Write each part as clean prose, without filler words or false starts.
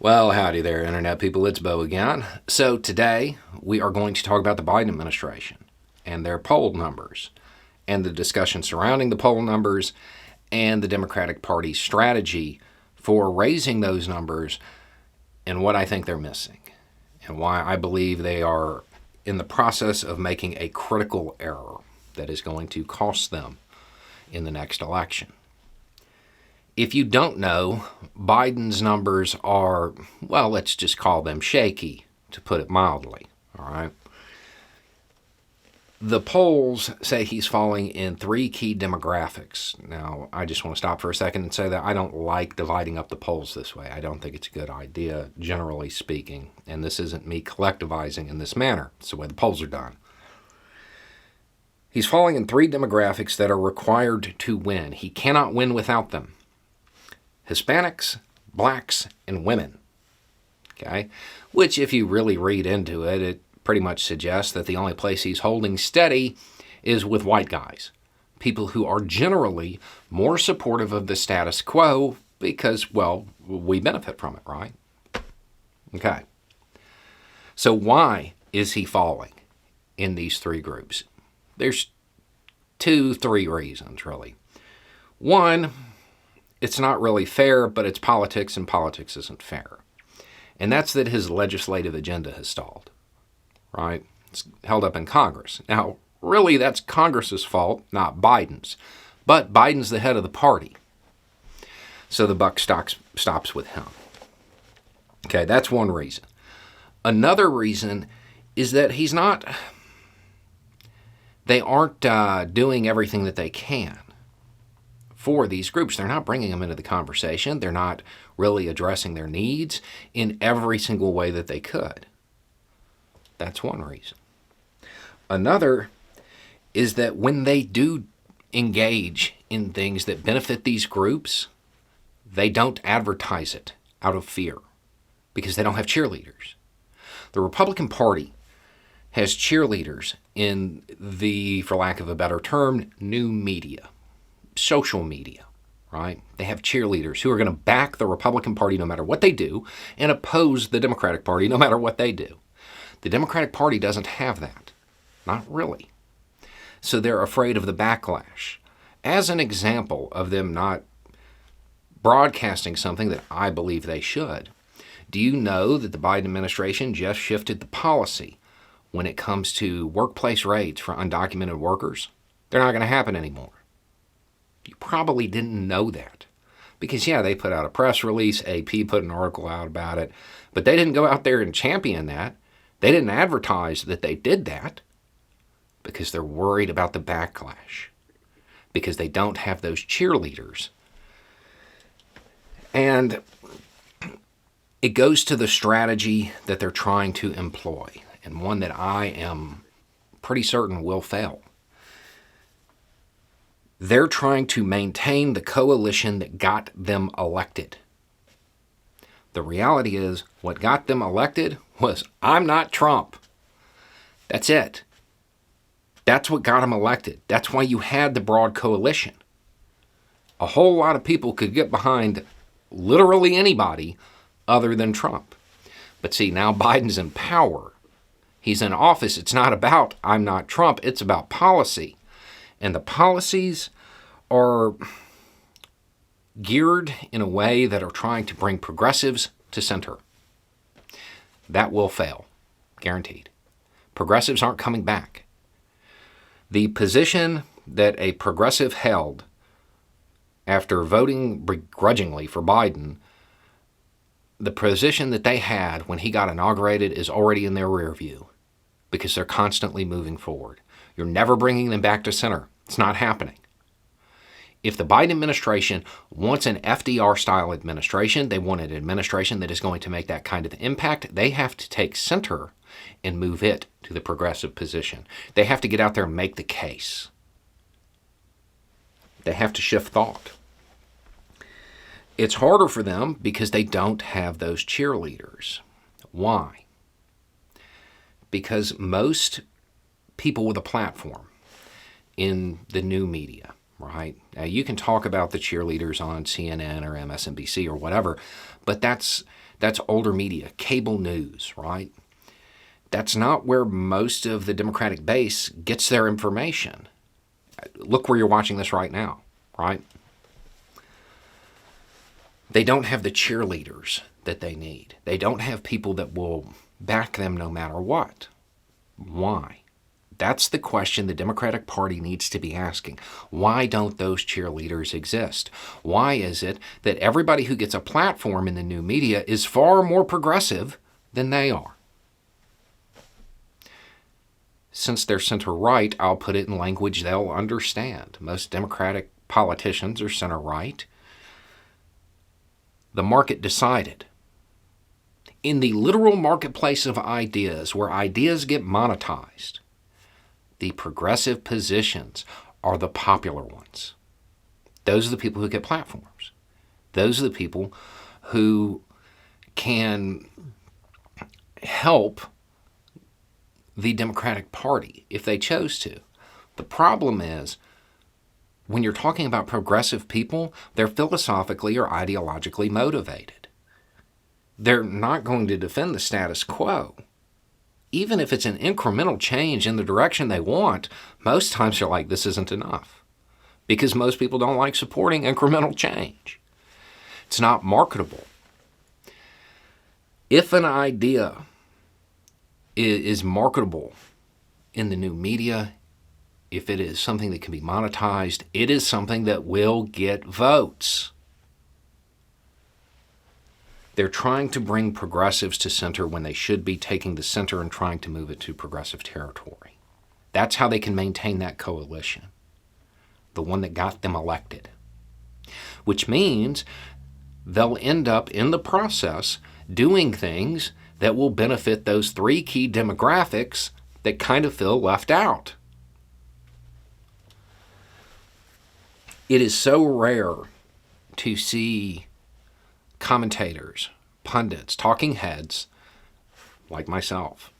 Well, howdy there, Internet people. It's Bo again. So, today we are going to talk about the Biden administration and their poll numbers and the discussion surrounding the poll numbers and the Democratic Party's strategy for raising those numbers and what I think they're missing and why I believe they are in the process of making a critical error that is going to cost them in the next election. If you don't know, Biden's numbers are, well, let's just call them shaky, to put it mildly, all right? The polls say he's falling in three key demographics. Now, I just want to stop for a second and say that I don't like dividing up the polls this way. I don't think it's a good idea, generally speaking, and this isn't me collectivizing in this manner. It's the way the polls are done. He's falling in three demographics that are required to win. He cannot win without them. Hispanics, blacks, and women. Okay? Which, if you really read into it, it pretty much suggests that the only place he's holding steady is with white guys. People who are generally more supportive of the status quo because, well, we benefit from it, right? Okay. So why is he falling in these three groups? There's three reasons, really. One, it's not really fair, but it's politics, and politics isn't fair. And that's that his legislative agenda has stalled, right? It's held up in Congress. Now, really, that's Congress's fault, not Biden's. But Biden's the head of the party. So the buck stops with him. Okay, that's one reason. Another reason is that they aren't doing everything that they can for these groups. They're not bringing them into the conversation. They're not really addressing their needs in every single way that they could. That's one reason. Another is that when they do engage in things that benefit these groups, they don't advertise it out of fear because they don't have cheerleaders. The Republican Party has cheerleaders in the, for lack of a better term, new media. Social media, right? They have cheerleaders who are going to back the Republican Party no matter what they do and oppose the Democratic Party no matter what they do. The Democratic Party doesn't have that. Not really. So they're afraid of the backlash. As an example of them not broadcasting something that I believe they should, do you know that the Biden administration just shifted the policy when it comes to workplace raids for undocumented workers? They're not going to happen anymore. You probably didn't know that. Because, yeah, they put out a press release, AP put an article out about it, but they didn't go out there and champion that. They didn't advertise that they did that because they're worried about the backlash, because they don't have those cheerleaders. And it goes to the strategy that they're trying to employ, and one that I am pretty certain will fail. They're trying to maintain the coalition that got them elected. The reality is, what got them elected was, I'm not Trump. That's it. That's what got them elected. That's why you had the broad coalition. A whole lot of people could get behind literally anybody other than Trump. But see, now Biden's in power. He's in office. It's not about, I'm not Trump. It's about policy. And the policies are geared in a way that are trying to bring progressives to center. That will fail, guaranteed. Progressives aren't coming back. The position that a progressive held after voting begrudgingly for Biden, the position that they had when he got inaugurated is already in their rear view because they're constantly moving forward. You're never bringing them back to center. It's not happening. If the Biden administration wants an FDR-style administration, they want an administration that is going to make that kind of impact, they have to take center and move it to the progressive position. They have to get out there and make the case. They have to shift thought. It's harder for them because they don't have those cheerleaders. Why? Because most people with a platform in the new media, right? Now, you can talk about the cheerleaders on CNN or MSNBC or whatever, but that's That's older media, cable news, right? That's not where most of the Democratic base gets their information. Look where you're watching this right now, right? They don't have the cheerleaders that they need. They don't have people that will back them no matter what. Why? That's the question the Democratic Party needs to be asking. Why don't those cheerleaders exist? Why is it that everybody who gets a platform in the new media is far more progressive than they are? Since they're center-right, I'll put it in language they'll understand. Most Democratic politicians are center-right. The market decided. In the literal marketplace of ideas, where ideas get monetized, the progressive positions are the popular ones. Those are the people who get platforms. Those are the people who can help the Democratic Party if they chose to. The problem is, when you're talking about progressive people, they're philosophically or ideologically motivated. They're not going to defend the status quo. Even if it's an incremental change in the direction they want, most times they're like, this isn't enough. Because most people don't like supporting incremental change. It's not marketable. If an idea is marketable in the new media, if it is something that can be monetized, it is something that will get votes. They're trying to bring progressives to center when they should be taking the center and trying to move it to progressive territory. That's how they can maintain that coalition, the one that got them elected. Which means they'll end up in the process doing things that will benefit those three key demographics that kind of feel left out. It is so rare to see commentators, pundits, talking heads, like myself,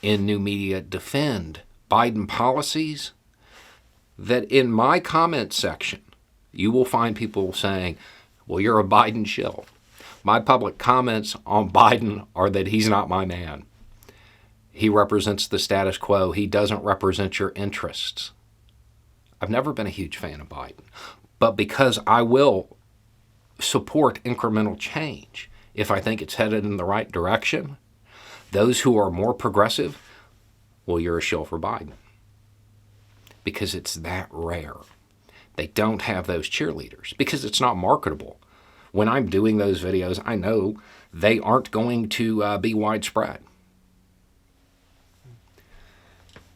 in new media defend Biden policies that in my comment section, you will find people saying, well, you're a Biden shill. My public comments on Biden are that he's not my man. He represents the status quo. He doesn't represent your interests. I've never been a huge fan of Biden, but because I will support incremental change if I think it's headed in the right direction, those who are more progressive, well, you're a shill for Biden. Because it's that rare. They don't have those cheerleaders because it's not marketable. When I'm doing those videos, I know they aren't going to be widespread.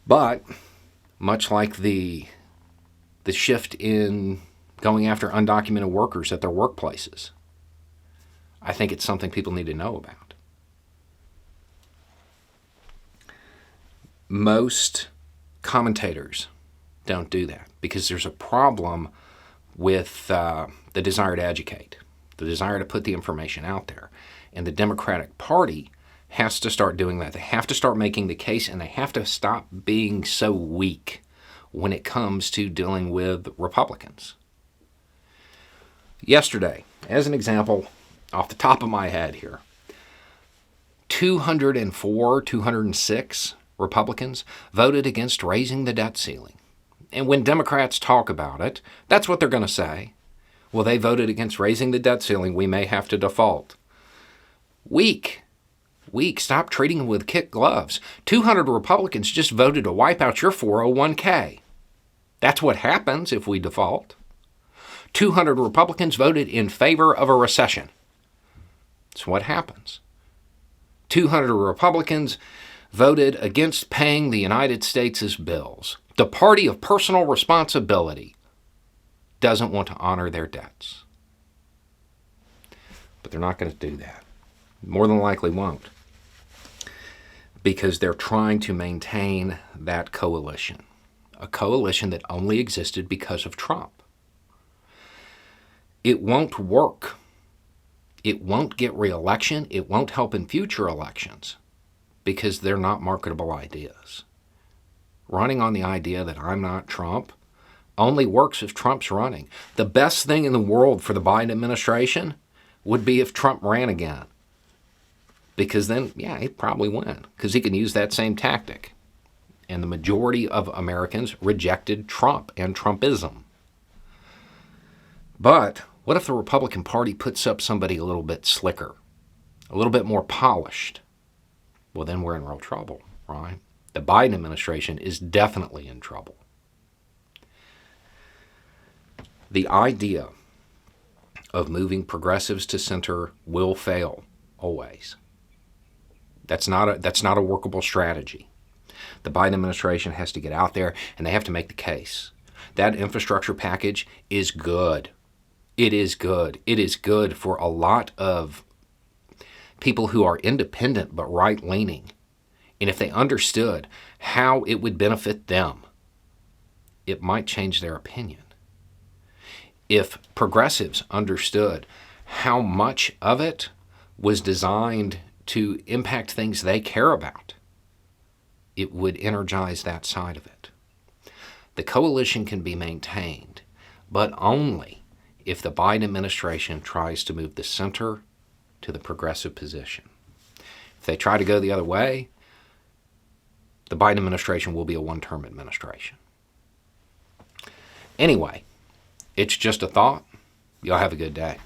But much like the shift in going after undocumented workers at their workplaces, I think it's something people need to know about. Most commentators don't do that because there's a problem with the desire to educate, the desire to put the information out there. And the Democratic Party has to start doing that. They have to start making the case, and they have to stop being so weak when it comes to dealing with Republicans. Yesterday, as an example, off the top of my head here, 204, 206 Republicans voted against raising the debt ceiling. And when Democrats talk about it, that's what they're going to say. Well, they voted against raising the debt ceiling. We may have to default. Weak. Stop treating them with kid gloves. 200 Republicans just voted to wipe out your 401k. That's what happens if we default. 200 Republicans voted in favor of a recession. That's what happens. 200 Republicans voted against paying the United States' bills. The party of personal responsibility doesn't want to honor their debts. But they're not going to do that. More than likely won't. Because they're trying to maintain that coalition. A coalition that only existed because of Trump. It won't work. It won't get re-election. It won't help in future elections because they're not marketable ideas. Running on the idea that I'm not Trump only works if Trump's running. The best thing in the world for the Biden administration would be if Trump ran again. Because then, yeah, he'd probably win, because he can use that same tactic. And the majority of Americans rejected Trump and Trumpism. But what if the Republican Party puts up somebody a little bit slicker, a little bit more polished? Well, then we're in real trouble, right? The Biden administration is definitely in trouble. The idea of moving progressives to center will fail, always. That's not a workable strategy. The Biden administration has to get out there and they have to make the case. That infrastructure package is good. It is good. It is good for a lot of people who are independent but right-leaning. And if they understood how it would benefit them, it might change their opinion. If progressives understood how much of it was designed to impact things they care about, it would energize that side of it. The coalition can be maintained, but only if the Biden administration tries to move the center to the progressive position. If they try to go the other way, the Biden administration will be a one-term administration. Anyway, it's just a thought. Y'all have a good day.